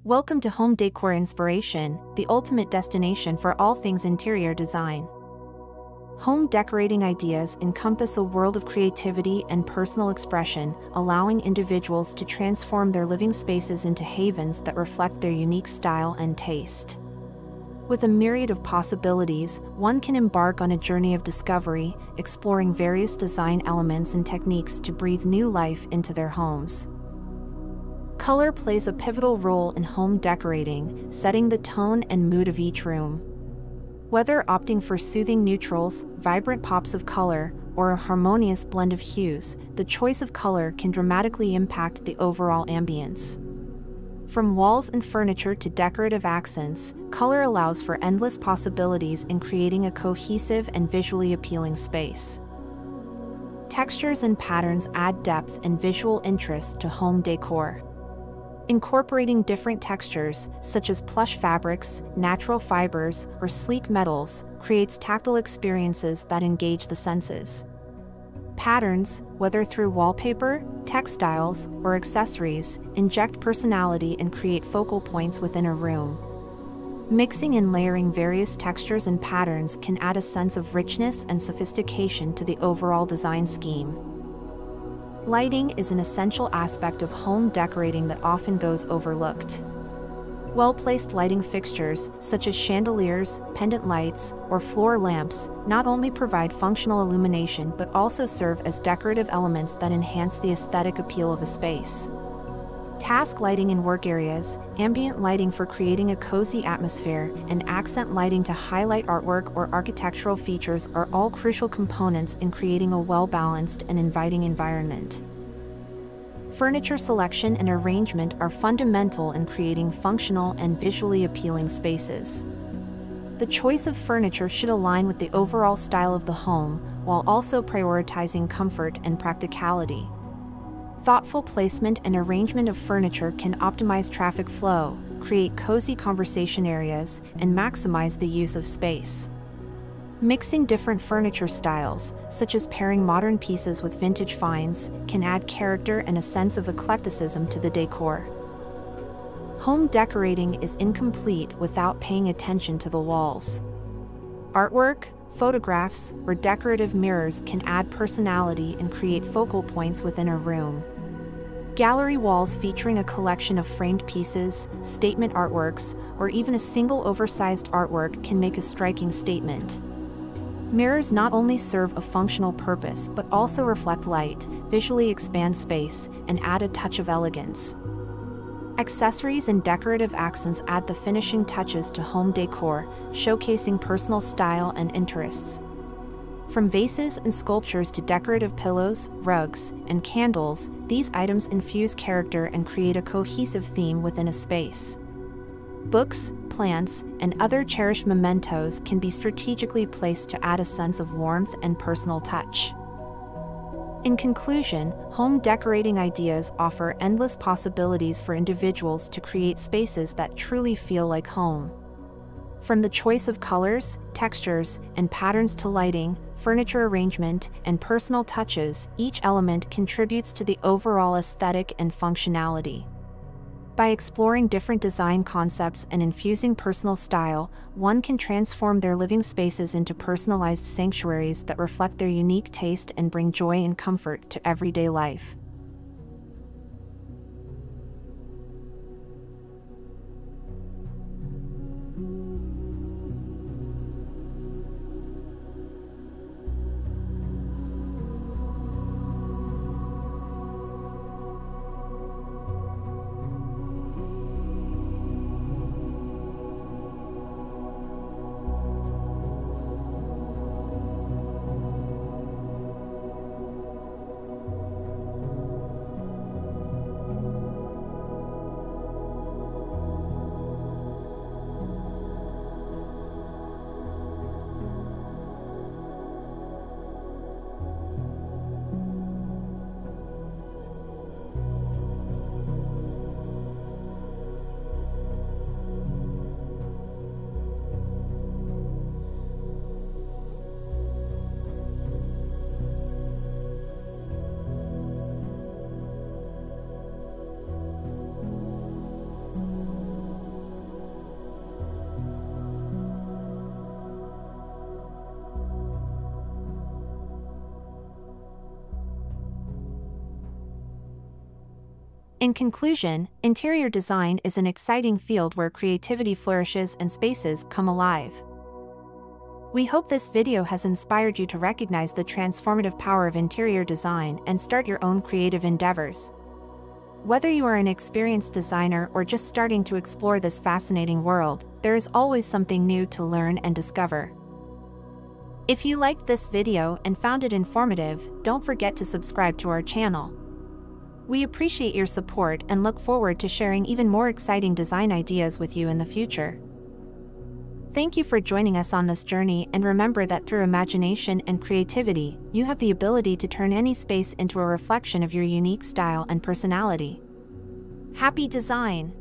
Welcome to Home Decor Inspiration, the ultimate destination for all things interior design. Home decorating ideas encompass a world of creativity and personal expression, allowing individuals to transform their living spaces into havens that reflect their unique style and taste. With a myriad of possibilities, one can embark on a journey of discovery, exploring various design elements and techniques to breathe new life into their homes. Color plays a pivotal role in home decorating, setting the tone and mood of each room. Whether opting for soothing neutrals, vibrant pops of color, or a harmonious blend of hues, the choice of color can dramatically impact the overall ambience. From walls and furniture to decorative accents, color allows for endless possibilities in creating a cohesive and visually appealing space. Textures and patterns add depth and visual interest to home decor. Incorporating different textures, such as plush fabrics, natural fibers, or sleek metals, creates tactile experiences that engage the senses. Patterns, whether through wallpaper, textiles, or accessories, inject personality and create focal points within a room. Mixing and layering various textures and patterns can add a sense of richness and sophistication to the overall design scheme. Lighting is an essential aspect of home decorating that often goes overlooked. Well-placed lighting fixtures, such as chandeliers, pendant lights, or floor lamps, not only provide functional illumination but also serve as decorative elements that enhance the aesthetic appeal of a space. Task lighting in work areas, ambient lighting for creating a cozy atmosphere, and accent lighting to highlight artwork or architectural features are all crucial components in creating a well-balanced and inviting environment. Furniture selection and arrangement are fundamental in creating functional and visually appealing spaces. The choice of furniture should align with the overall style of the home, while also prioritizing comfort and practicality. Thoughtful placement and arrangement of furniture can optimize traffic flow, create cozy conversation areas, and maximize the use of space. Mixing different furniture styles, such as pairing modern pieces with vintage finds, can add character and a sense of eclecticism to the decor. Home decorating is incomplete without paying attention to the walls. Artwork, photographs, or decorative mirrors can add personality and create focal points within a room. Gallery walls featuring a collection of framed pieces, statement artworks, or even a single oversized artwork can make a striking statement. Mirrors not only serve a functional purpose but also reflect light, visually expand space, and add a touch of elegance. Accessories and decorative accents add the finishing touches to home decor, showcasing personal style and interests. From vases and sculptures to decorative pillows, rugs, and candles, these items infuse character and create a cohesive theme within a space. Books, plants, and other cherished mementos can be strategically placed to add a sense of warmth and personal touch. In conclusion, home decorating ideas offer endless possibilities for individuals to create spaces that truly feel like home. From the choice of colors, textures, and patterns to lighting, furniture arrangement, and personal touches, each element contributes to the overall aesthetic and functionality. By exploring different design concepts and infusing personal style, one can transform their living spaces into personalized sanctuaries that reflect their unique taste and bring joy and comfort to everyday life. In conclusion, interior design is an exciting field where creativity flourishes and spaces come alive. We hope this video has inspired you to recognize the transformative power of interior design and start your own creative endeavors. Whether you are an experienced designer or just starting to explore this fascinating world, there is always something new to learn and discover. If you liked this video and found it informative, don't forget to subscribe to our channel. We appreciate your support and look forward to sharing even more exciting design ideas with you in the future. Thank you for joining us on this journey, and remember that through imagination and creativity, you have the ability to turn any space into a reflection of your unique style and personality. Happy design!